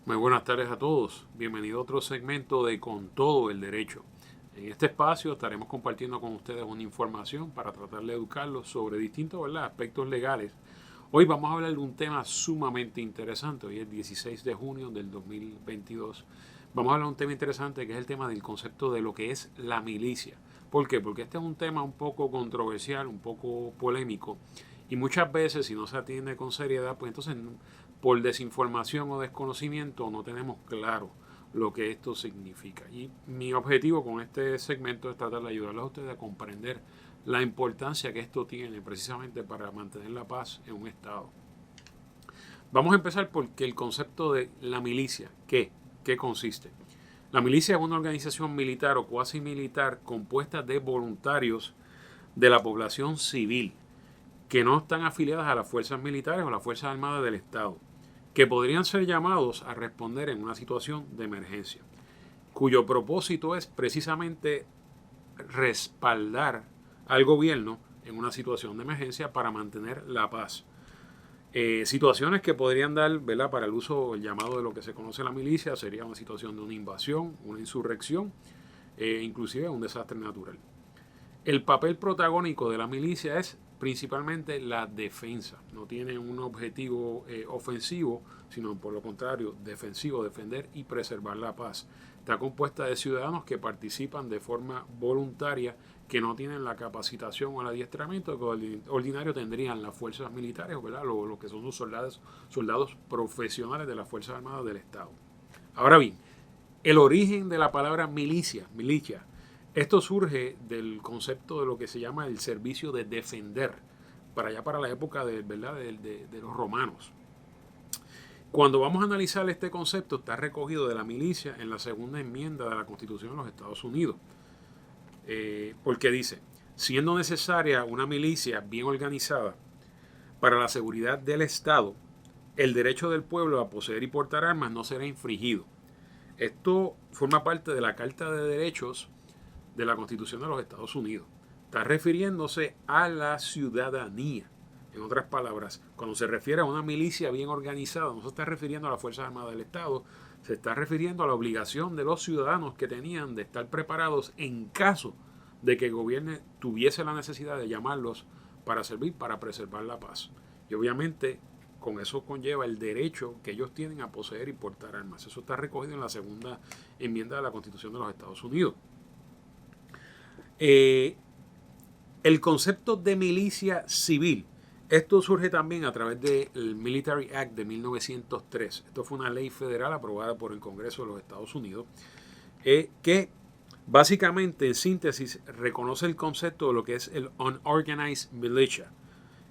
Muy buenas tardes a todos. Bienvenido a otro segmento de Con todo el derecho. En este espacio estaremos compartiendo con ustedes una información para tratar de educarlos sobre distintos, ¿verdad?, aspectos legales. Hoy vamos a hablar de un tema sumamente interesante. Hoy es 16 de junio del 2022. Vamos a hablar de un tema interesante que es el tema del concepto de lo que es la milicia. ¿Por qué? Porque este es un tema un poco controversial, un poco polémico. Y muchas veces, si no se atiende con seriedad, pues entonces por desinformación o desconocimiento no tenemos claro lo que esto significa. Y mi objetivo con este segmento es tratar de ayudarles a ustedes a comprender la importancia que esto tiene precisamente para mantener la paz en un Estado. Vamos a empezar porque el concepto de la milicia, ¿qué consiste? La milicia es una organización militar o cuasi militar compuesta de voluntarios de la población civil que no están afiliadas a las fuerzas militares o las fuerzas armadas del Estado, que podrían ser llamados a responder en una situación de emergencia, cuyo propósito es precisamente respaldar al gobierno en una situación de emergencia para mantener la paz. Situaciones que podrían dar, ¿verdad?, para el uso, el llamado de lo que se conoce la milicia, sería una situación de una invasión, una insurrección, inclusive un desastre natural. El papel protagónico de la milicia es principalmente la defensa. No tiene un objetivo ofensivo, sino por lo contrario, defensivo, defender y preservar la paz. Está compuesta de ciudadanos que participan de forma voluntaria, que no tienen la capacitación o el adiestramiento que ordinario tendrían las fuerzas militares, ¿verdad?, lo que son los soldados profesionales de las Fuerzas Armadas del Estado. Ahora bien, el origen de la palabra milicia, esto surge del concepto de lo que se llama el servicio de defender, para allá para la época de los romanos. Cuando vamos a analizar este concepto, está recogido de la milicia en la segunda enmienda de la Constitución de los Estados Unidos. Porque dice, siendo necesaria una milicia bien organizada para la seguridad del Estado, el derecho del pueblo a poseer y portar armas no será infringido. Esto forma parte de la Carta de Derechos de la Constitución de los Estados Unidos. Está refiriéndose a la ciudadanía. En otras palabras, cuando se refiere a una milicia bien organizada, no se está refiriendo a las Fuerzas Armadas del Estado, se está refiriendo a la obligación de los ciudadanos que tenían de estar preparados en caso de que el gobierno tuviese la necesidad de llamarlos para servir, para preservar la paz. Y obviamente con eso conlleva el derecho que ellos tienen a poseer y portar armas. Eso está recogido en la segunda enmienda de la Constitución de los Estados Unidos. El concepto de milicia civil, esto surge también a través del Military Act de 1903. Esto fue una ley federal aprobada por el Congreso de los Estados Unidos, que básicamente, en síntesis, reconoce el concepto de lo que es el Unorganized Militia.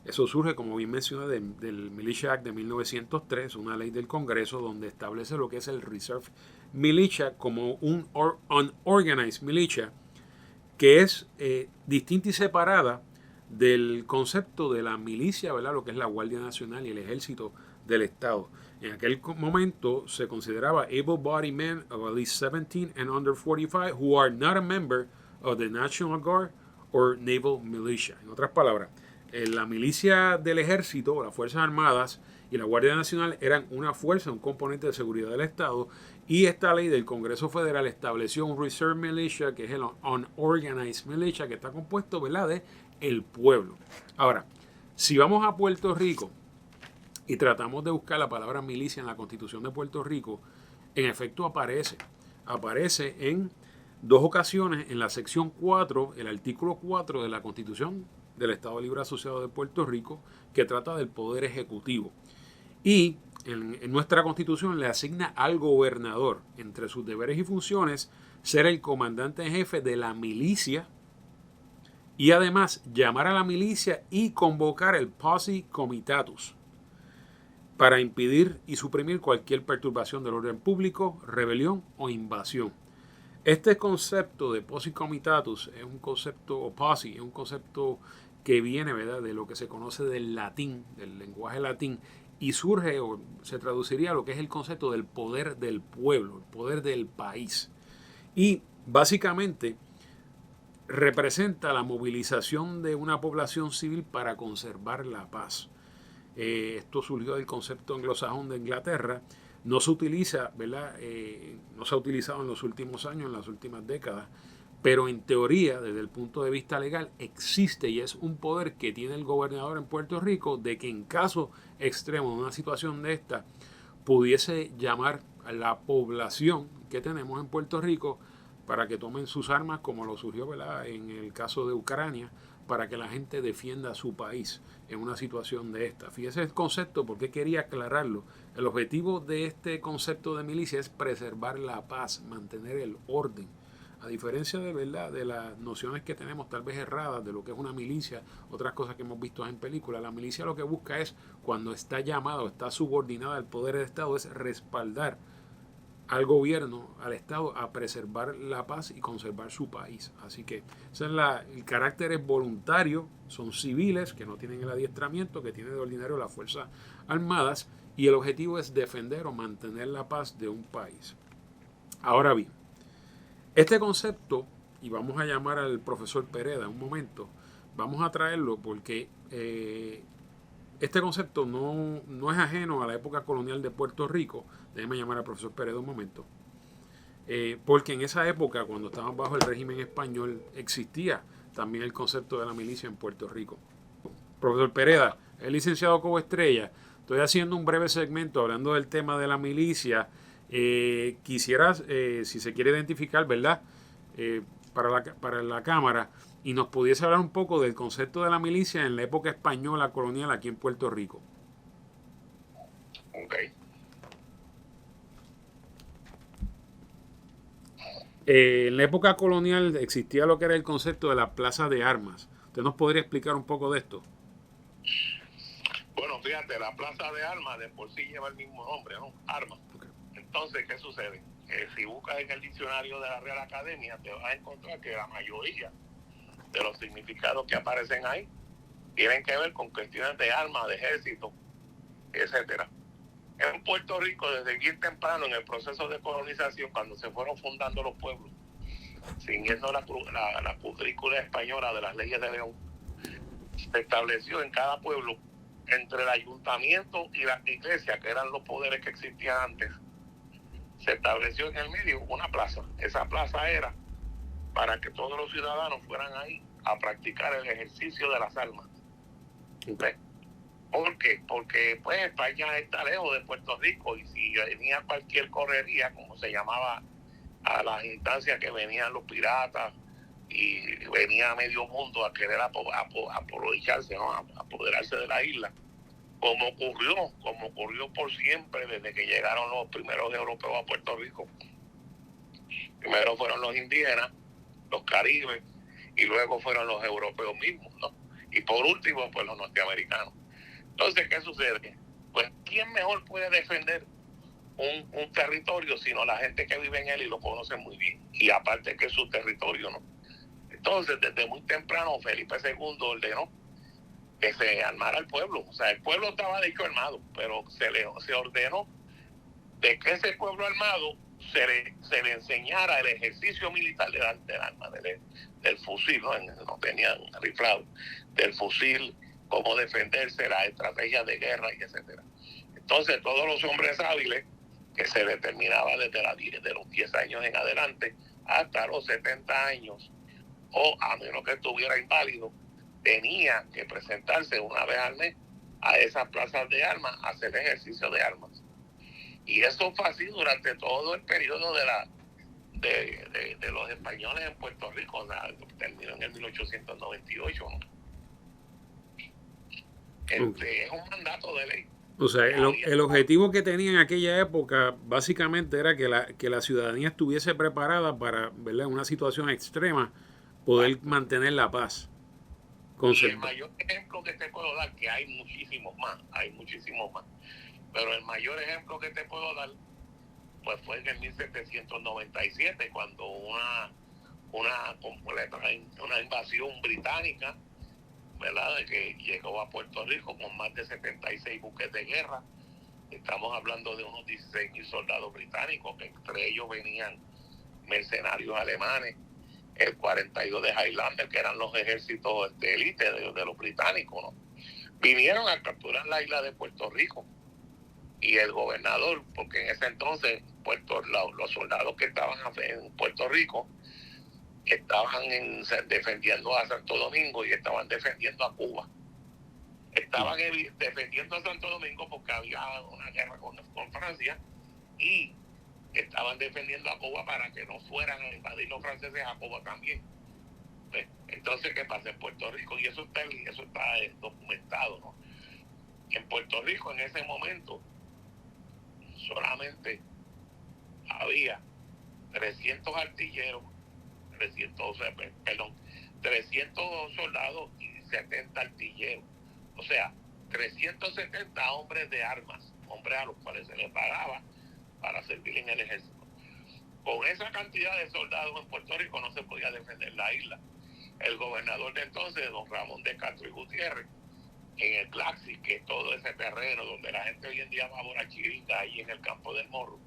Eso surge, como bien mencioné, del Militia Act de 1903, una ley del Congreso donde establece lo que es el Reserve Militia como un Unorganized Militia, que es distinta y separada del concepto de la milicia, ¿verdad?, lo que es la Guardia Nacional y el Ejército del Estado. En aquel momento se consideraba able-bodied men of at least 17 and under 45 who are not a member of the National Guard or Naval Militia. En otras palabras, la milicia del Ejército, las Fuerzas Armadas y la Guardia Nacional eran una fuerza, un componente de seguridad del Estado, y esta ley del Congreso Federal estableció un Reserve Militia, que es el Unorganized Militia, que está compuesto, ¿verdad?, de el pueblo. Ahora, si vamos a Puerto Rico y tratamos de buscar la palabra milicia en la Constitución de Puerto Rico, en efecto aparece en dos ocasiones en la sección 4, el artículo 4 de la Constitución del Estado Libre Asociado de Puerto Rico, que trata del poder ejecutivo. Y en nuestra Constitución le asigna al gobernador, entre sus deberes y funciones, ser el comandante en jefe de la milicia y además llamar a la milicia y convocar el posse comitatus para impedir y suprimir cualquier perturbación del orden público, rebelión o invasión. Este concepto de posse comitatus es un concepto, o posse, es un concepto que viene, ¿verdad?, de lo que se conoce del latín, del lenguaje latín, y surge o se traduciría a lo que es el concepto del poder del pueblo, el poder del país. Y básicamente representa la movilización de una población civil para conservar la paz. Esto surgió del concepto anglosajón de Inglaterra, No se utiliza, ¿verdad? No se ha utilizado en los últimos años, en las últimas décadas, pero en teoría, desde el punto de vista legal, existe y es un poder que tiene el gobernador en Puerto Rico de que en caso extremo de una situación de esta, pudiese llamar a la población que tenemos en Puerto Rico para que tomen sus armas, como lo surgió, ¿verdad?, en el caso de Ucrania, para que la gente defienda a su país en una situación de esta. Fíjese el concepto, porque quería aclararlo. El objetivo de este concepto de milicia es preservar la paz, mantener el orden. A diferencia de verdad de las nociones que tenemos tal vez erradas de lo que es una milicia, otras cosas que hemos visto en películas, la milicia lo que busca es, cuando está llamada o está subordinada al poder del Estado, es respaldar al gobierno, al Estado, a preservar la paz y conservar su país. Así que ese es el carácter es voluntario, son civiles que no tienen el adiestramiento que tienen de ordinario las Fuerzas Armadas, y el objetivo es defender o mantener la paz de un país. Ahora bien, este concepto, y vamos a llamar al profesor Pereda un momento, vamos a traerlo porque este concepto no es ajeno a la época colonial de Puerto Rico. Déjeme llamar al profesor Pereda un momento. Porque en esa época, cuando estaban bajo el régimen español, existía también el concepto de la milicia en Puerto Rico. Profesor Pereda, el licenciado Cobo Estrella, estoy haciendo un breve segmento hablando del tema de la milicia. Quisiera, si se quiere identificar, ¿verdad?, para la Cámara, y nos pudiese hablar un poco del concepto de la milicia en la época española colonial aquí en Puerto Rico. Ok. En la época colonial existía lo que era el concepto de la plaza de armas. ¿Usted nos podría explicar un poco de esto? Bueno, fíjate, la plaza de armas de por sí lleva el mismo nombre, ¿no? Armas. Okay. Entonces, ¿qué sucede? Si buscas en el diccionario de la Real Academia, te vas a encontrar que la mayoría de los significados que aparecen ahí tienen que ver con cuestiones de armas, de ejército, etcétera. En Puerto Rico, desde bien temprano en el proceso de colonización, cuando se fueron fundando los pueblos, siguiendo la putrícula española de las leyes de León, se estableció en cada pueblo, entre el ayuntamiento y la iglesia, que eran los poderes que existían antes, se estableció en el medio una plaza. Esa plaza era para que todos los ciudadanos fueran ahí a practicar el ejercicio de las armas. ¿Ves? ¿Por qué? Porque pues España está lejos de Puerto Rico, y si venía cualquier correría, como se llamaba a las instancias que venían los piratas y venía medio mundo a querer aprovecharse, ¿no?, a apoderarse de la isla, como ocurrió por siempre desde que llegaron los primeros europeos a Puerto Rico. Primero fueron los indígenas, los caribes, y luego fueron los europeos mismos, ¿no? Y por último, pues los norteamericanos. Entonces, ¿qué sucede? Pues, ¿quién mejor puede defender un territorio sino la gente que vive en él y lo conoce muy bien? Y aparte que es su territorio, ¿no? Entonces, desde muy temprano, Felipe II ordenó que se armara el pueblo. O sea, el pueblo estaba de hecho armado, pero se ordenó de que ese pueblo armado se le enseñara el ejercicio militar del arma, del fusil, no tenían riflado, del fusil, cómo defenderse, las estrategias de guerra, y etcétera. Entonces, todos los hombres hábiles, que se determinaba desde los 10 años en adelante hasta los 70 años, o a menos que estuviera inválido, tenía que presentarse una vez al mes a esas plazas de armas a hacer ejercicio de armas. Y eso fue así durante todo el periodo de los españoles en Puerto Rico. O sea, terminó en el 1898, ¿no? Es un mandato de ley. O sea, el objetivo que tenía en aquella época básicamente era que la ciudadanía estuviese preparada para, ¿verdad?, en una situación extrema, poder mantener la paz. Y el mayor ejemplo que te puedo dar, que hay muchísimos más, pero el mayor ejemplo que te puedo dar, pues fue en el 1797, cuando una invasión británica, ¿verdad?, de que llegó a Puerto Rico con más de 76 buques de guerra. Estamos hablando de unos 16,000 soldados británicos, que entre ellos venían mercenarios alemanes, el 42 de Highlander, que eran los ejércitos de élite de los británicos, ¿no? Vinieron a capturar la isla de Puerto Rico. y el gobernador, porque en ese entonces los soldados que estaban en Puerto Rico estaban defendiendo a Santo Domingo y estaban defendiendo a Cuba. Estaban defendiendo a Santo Domingo porque había una guerra con Francia, y estaban defendiendo a Cuba para que no fueran a invadir los franceses a Cuba también. ¿Ves? Entonces, ¿qué pasa en Puerto Rico? Y eso está documentado, ¿no? En Puerto Rico en ese momento solamente había 300 artilleros, 300 soldados y 70 artilleros. O sea, 370 hombres de armas, hombres a los cuales se les pagaba para servir en el ejército. Con esa cantidad de soldados en Puerto Rico no se podía defender la isla. El gobernador de entonces, don Ramón de Castro y Gutiérrez, en el Claxis, que es todo ese terreno donde la gente hoy en día va a Borachirita, ahí en el Campo del Morro,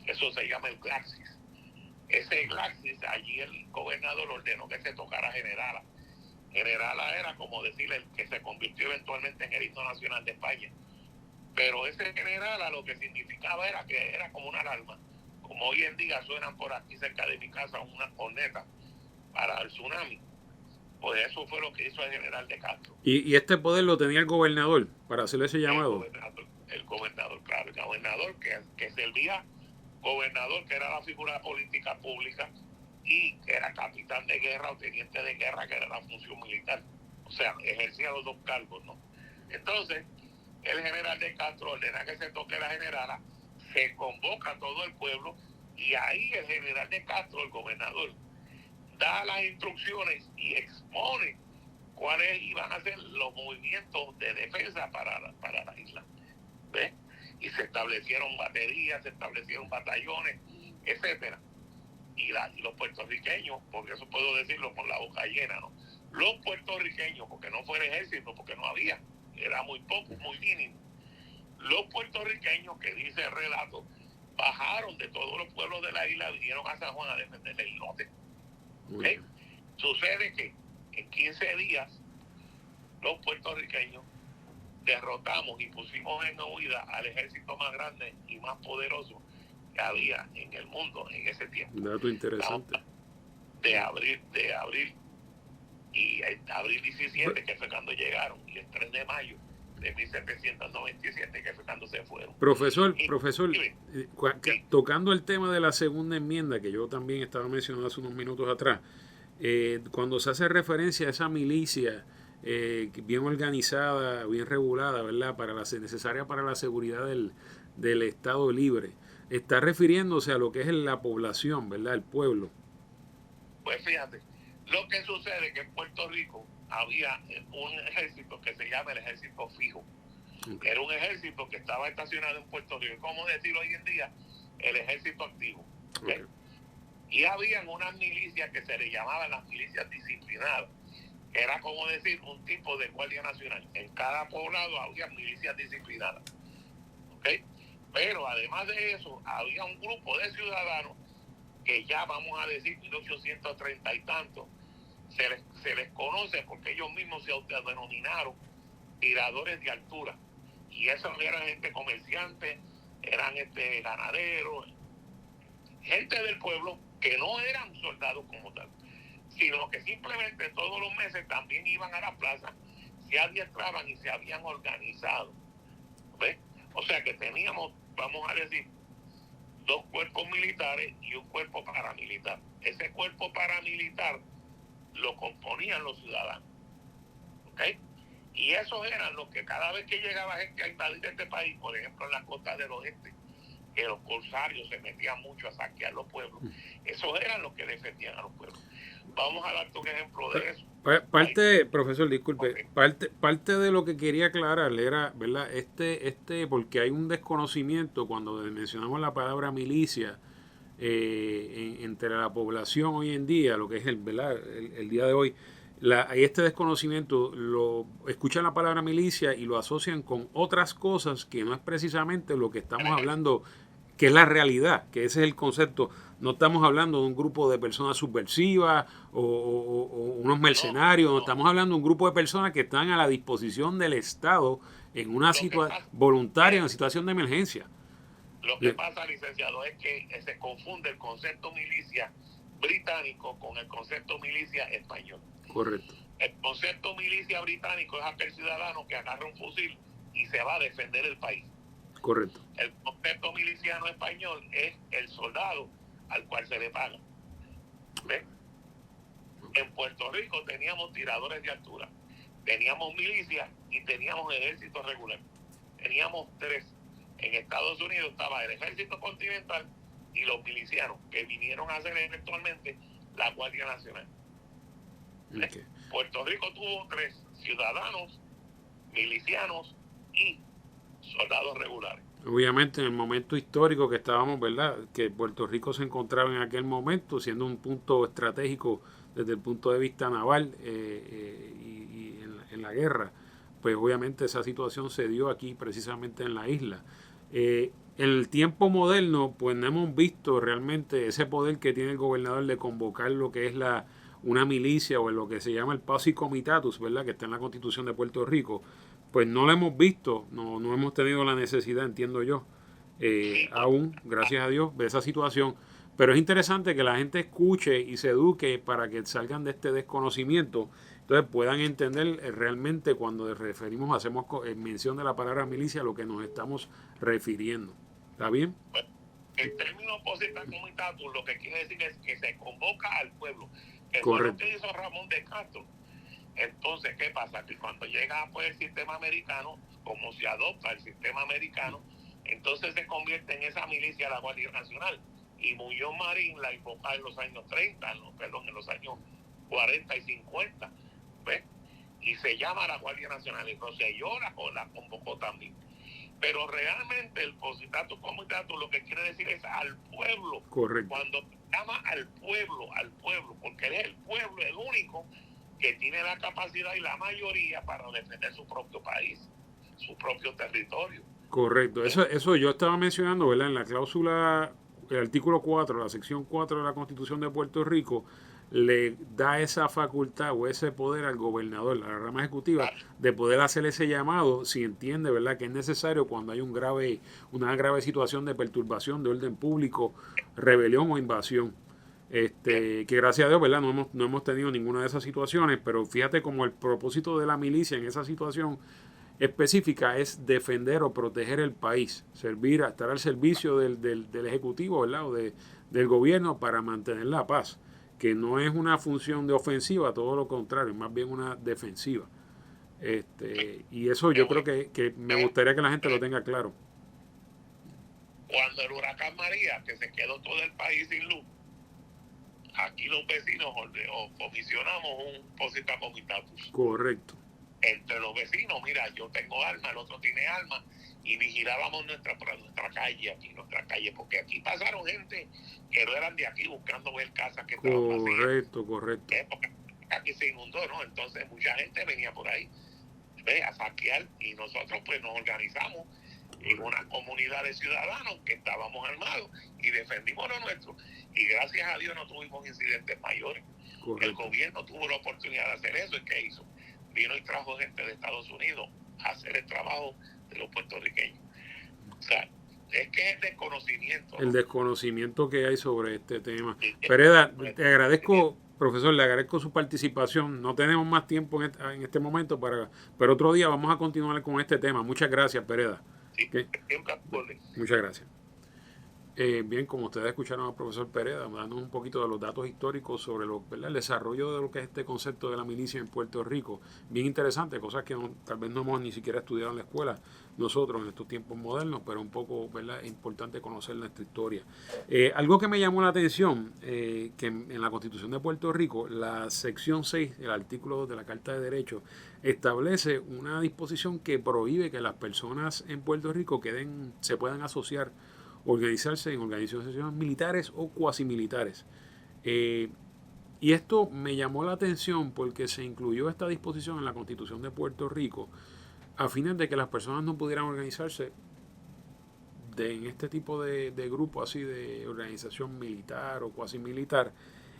eso se llama el Claxis. Ese Claxis, allí el gobernador ordenó que se tocara Generala. Generala era como decir el que se convirtió eventualmente en el himno nacional de España. Pero ese Generala lo que significaba era que era como una alarma. Como hoy en día suenan por aquí cerca de mi casa unas cornetas para el tsunami. Pues eso fue lo que hizo el general de Castro. ¿Y este poder lo tenía el gobernador para hacerle ese llamado? El gobernador, claro, el gobernador que servía, gobernador que era la figura política pública y que era capitán de guerra o teniente de guerra, que era la función militar. O sea, ejercía los dos cargos, ¿no? Entonces, el general de Castro ordena que se toque la generala, se convoca a todo el pueblo, y ahí el general de Castro, el gobernador, da las instrucciones y expone cuáles iban a ser los movimientos de defensa para la isla. ¿Ves? Y se establecieron baterías, se establecieron batallones, etcétera. Y los puertorriqueños, porque eso puedo decirlo con la boca llena, ¿no? Los puertorriqueños, porque no fue el ejército, porque no había, era muy poco, muy mínimo. Los puertorriqueños, que dice el relato, bajaron de todos los pueblos de la isla, vinieron a San Juan a defender el islote. ¿Okay? Sucede que en 15 días los puertorriqueños derrotamos y pusimos en huida al ejército más grande y más poderoso que había en el mundo en ese tiempo. Dato interesante. De abril y abril 17, que fue cuando llegaron, y el 3 de mayo de 1797, que fue cuando se fueron. Profesor, tocando el tema de la segunda enmienda, que yo también estaba mencionando hace unos minutos atrás, cuando se hace referencia a esa milicia bien organizada, bien regulada, ¿verdad?, necesaria para la seguridad del Estado libre, está refiriéndose a lo que es la población, ¿verdad?, el pueblo. Pues fíjate, lo que sucede es que en Puerto Rico había un ejército que se llama el ejército fijo. Okay. Era un ejército que estaba estacionado en Puerto Rico. ¿Cómo decirlo hoy en día? El ejército activo. ¿Okay? Y habían unas milicias que se le llamaban las milicias disciplinadas. Era como decir un tipo de guardia nacional. En cada poblado había milicias disciplinadas. ¿Okay? Pero además de eso, había un grupo de ciudadanos que ya vamos a decir 1830 y tanto, se les conoce porque ellos mismos se autodenominaron tiradores de altura. Y esos eran gente comerciante, eran ganaderos, gente del pueblo que no eran soldados como tal, sino que simplemente todos los meses también iban a la plaza, se adiestraban y se habían organizado. ¿Ves? O sea que teníamos, vamos a decir, 2 cuerpos militares y un cuerpo paramilitar. Ese cuerpo paramilitar lo componían los ciudadanos. ¿Ok? Y esos eran los que cada vez que llegaba gente a invadir este país, por ejemplo en la costa del oeste, que los corsarios se metían mucho a saquear los pueblos, esos eran los que defendían a los pueblos. Vamos a darte un ejemplo de eso. Profesor, disculpe, okay. parte de lo que quería aclarar era, ¿verdad?, porque hay un desconocimiento cuando mencionamos la palabra milicia entre la población hoy en día, lo que es el día de hoy. Hay este desconocimiento, escuchan la palabra milicia y lo asocian con otras cosas que no es precisamente lo que estamos hablando que es la realidad, que ese es el concepto. No estamos hablando de un grupo de personas subversivas o unos mercenarios, no, estamos hablando de un grupo de personas que están a la disposición del Estado en una situación voluntaria, en una situación de emergencia. Lo que pasa, licenciado, es que se confunde el concepto milicia británico con el concepto milicia español. Correcto. El concepto milicia británico es aquel ciudadano que agarra un fusil y se va a defender el país. Correcto. El concepto miliciano español es el soldado al cual se le paga. ¿Ves? En Puerto Rico teníamos tiradores de altura, teníamos milicias y teníamos ejército regular. Teníamos tres. En Estados Unidos estaba el ejército continental y los milicianos, que vinieron a ser eventualmente la Guardia Nacional. Okay. Puerto Rico tuvo tres: ciudadanos, milicianos y soldados regulares. Obviamente en el momento histórico que estábamos, ¿verdad?, que Puerto Rico se encontraba en aquel momento, siendo un punto estratégico desde el punto de vista naval y en la guerra, pues obviamente esa situación se dio aquí precisamente en la isla. En el tiempo moderno, pues no hemos visto realmente ese poder que tiene el gobernador de convocar lo que es una milicia o lo que se llama el Pacus Comitatus, ¿verdad?, que está en la Constitución de Puerto Rico. Pues no lo hemos visto, no hemos tenido la necesidad, entiendo yo, aún, gracias a Dios, de esa situación. Pero es interesante que la gente escuche y se eduque para que salgan de este desconocimiento, entonces puedan entender realmente cuando hacemos mención de la palabra milicia a lo que nos estamos refiriendo. ¿Está bien? Bueno, el término Pacus Comitatus lo que quiere decir es que se convoca al pueblo. Eso es lo que hizo Ramón de Castro. Entonces, ¿qué pasa? Que cuando llega pues, el sistema americano, como se adopta el sistema americano, entonces se convierte en esa milicia la Guardia Nacional. Y Muñoz Marín la invoca en los años 30, en los años 40 y 50, ¿ves? Y se llama la Guardia Nacional. Entonces yo la convocó también. Pero realmente el Pacus Comitatus lo que quiere decir es al pueblo. Correcto. Cuando llama al pueblo, porque es el pueblo el único que tiene la capacidad y la mayoría para defender su propio país, su propio territorio. Correcto. Eso yo estaba mencionando, ¿verdad? En la cláusula, el artículo 4, la sección 4 de la Constitución de Puerto Rico, le da esa facultad o ese poder al gobernador, a la rama ejecutiva, de poder hacer ese llamado si entiende, ¿verdad?, que es necesario cuando hay una grave situación de perturbación de orden público, rebelión o invasión. Que gracias a Dios, ¿verdad?, no hemos tenido ninguna de esas situaciones, pero fíjate como el propósito de la milicia en esa situación específica es defender o proteger el país, estar al servicio del Ejecutivo, ¿verdad?, o del gobierno para mantener la paz, que no es una función de ofensiva, todo lo contrario, más bien una defensiva. Y eso yo creo que me gustaría que la gente lo tenga claro. Cuando el huracán María, que se quedó todo el país sin luz, aquí los vecinos comisionamos un Pacus Comitatus. Correcto. Entre los vecinos, mira, yo tengo arma, el otro tiene arma, y vigilábamos nuestra calle, porque aquí pasaron gente que no eran de aquí buscando ver casas que estaban vacías. Correcto. Porque aquí se inundó, ¿no? Entonces mucha gente venía por ahí a saquear, y nosotros pues nos organizamos en una comunidad de ciudadanos que estábamos armados y defendimos lo nuestro, y gracias a Dios no tuvimos incidentes mayores. Correcto. El gobierno tuvo la oportunidad de hacer eso, ¿y qué hizo? Vino y trajo gente de Estados Unidos a hacer el trabajo de los puertorriqueños. O sea, es que es el desconocimiento, ¿no? El desconocimiento que hay sobre este tema. Pereda, te agradezco, profesor, le agradezco su participación. No tenemos más tiempo en este momento, pero otro día vamos a continuar con este tema. Muchas gracias, Pereda. Sí, ¿okay? Muchas gracias. Bien, como ustedes escucharon al profesor Pereda, dando un poquito de los datos históricos sobre el desarrollo de lo que es este concepto de la milicia en Puerto Rico. Bien interesante, cosas que tal vez no hemos ni siquiera estudiado en la escuela nosotros en estos tiempos modernos, pero un poco, ¿verdad?, es importante conocer nuestra historia. Algo que me llamó la atención, que en la Constitución de Puerto Rico, la sección 6, el artículo 2 de la Carta de Derechos, establece una disposición que prohíbe que las personas en Puerto Rico se puedan asociar, organizarse en organizaciones militares o cuasimilitares. Y esto me llamó la atención porque se incluyó esta disposición en la Constitución de Puerto Rico a fines de que las personas no pudieran organizarse en este tipo de grupo así de organización militar o cuasi militar,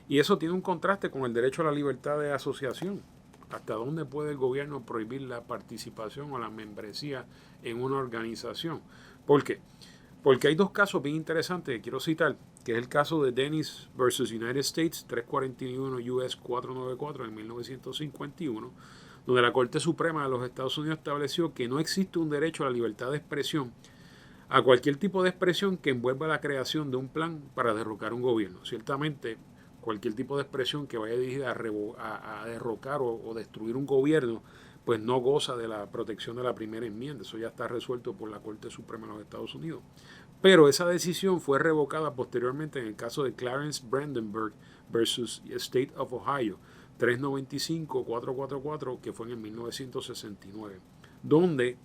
y eso tiene un contraste con el derecho a la libertad de asociación. ¿Hasta dónde puede el gobierno prohibir la participación o la membresía en una organización? ¿Por qué? Porque hay dos casos bien interesantes que quiero citar, que es el caso de Dennis versus United States, 341 US 494 en 1951, donde la Corte Suprema de los Estados Unidos estableció que no existe un derecho a la libertad de expresión a cualquier tipo de expresión que envuelva la creación de un plan para derrocar un gobierno. Ciertamente, cualquier tipo de expresión que vaya dirigida a derrocar o destruir un gobierno, pues no goza de la protección de la primera enmienda. Eso ya está resuelto por la Corte Suprema de los Estados Unidos. Pero esa decisión fue revocada posteriormente en el caso de Clarence Brandenburg versus State of Ohio, 395-444, que fue en 1969, donde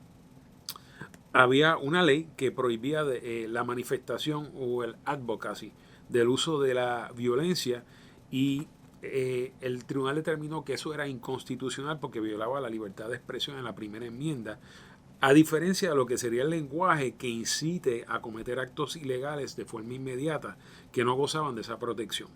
había una ley que prohibía la manifestación o el advocacy del uso de la violencia, y el tribunal determinó que eso era inconstitucional porque violaba la libertad de expresión en la primera enmienda, a diferencia de lo que sería el lenguaje que incite a cometer actos ilegales de forma inmediata que no gozaban de esa protección.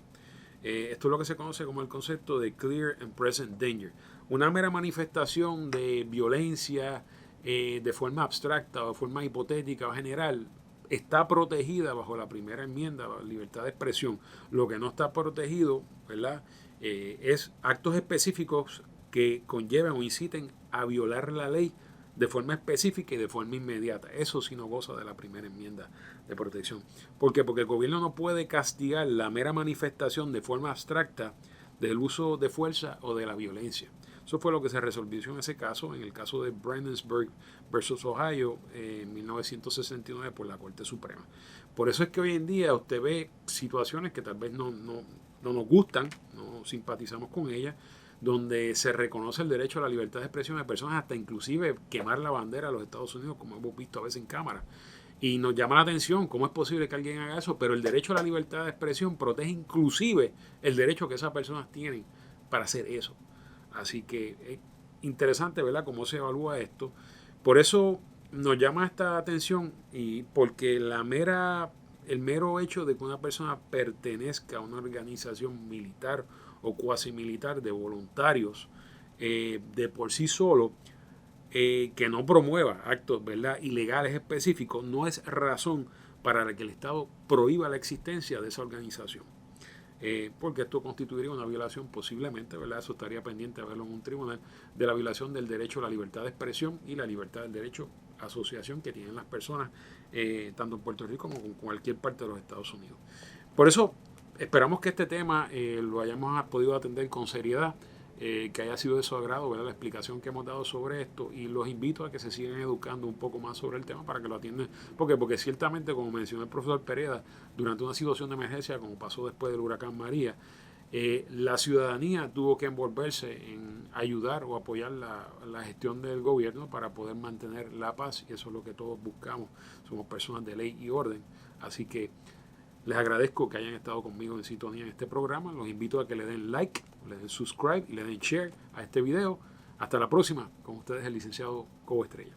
Esto es lo que se conoce como el concepto de clear and present danger. Una mera manifestación de violencia de forma abstracta o de forma hipotética o general está protegida bajo la primera enmienda, la libertad de expresión. Lo que no está protegido, ¿verdad?, es actos específicos que conlleven o inciten a violar la ley de forma específica y de forma inmediata. Eso sí no goza de la primera enmienda de protección. ¿Por qué? Porque el gobierno no puede castigar la mera manifestación de forma abstracta del uso de fuerza o de la violencia. Eso fue lo que se resolvió en ese caso, en el caso de Brandenburg versus Ohio en 1969 por la Corte Suprema. Por eso es que hoy en día usted ve situaciones que tal vez no nos gustan, no simpatizamos con ellas, donde se reconoce el derecho a la libertad de expresión de personas, hasta inclusive quemar la bandera de los Estados Unidos, como hemos visto a veces en cámara. Y nos llama la atención cómo es posible que alguien haga eso, pero el derecho a la libertad de expresión protege inclusive el derecho que esas personas tienen para hacer eso. Así que es interesante, ¿verdad?, cómo se evalúa esto. Por eso nos llama esta atención, y porque el mero hecho de que una persona pertenezca a una organización militar o cuasi militar de voluntarios de por sí solo, que no promueva actos, ¿verdad?, ilegales específicos, no es razón para que el Estado prohíba la existencia de esa organización. Porque esto constituiría una violación posiblemente, ¿verdad?, eso estaría pendiente de verlo en un tribunal, de la violación del derecho a la libertad de expresión y la libertad del derecho a asociación que tienen las personas, tanto en Puerto Rico como en cualquier parte de los Estados Unidos. Por eso esperamos que este tema lo hayamos podido atender con seriedad, que haya sido de su agrado, ¿verdad?, la explicación que hemos dado sobre esto, y los invito a que se sigan educando un poco más sobre el tema para que lo atiendan. Porque ciertamente, como mencionó el profesor Pereda, durante una situación de emergencia como pasó después del huracán María, la ciudadanía tuvo que envolverse en ayudar o apoyar la gestión del gobierno para poder mantener la paz, y eso es lo que todos buscamos. Somos personas de ley y orden, así que les agradezco que hayan estado conmigo en sintonía en este programa. Los invito a que le den like, le den subscribe y le den share a este video. Hasta la próxima. Con ustedes el licenciado Cobo Estrella.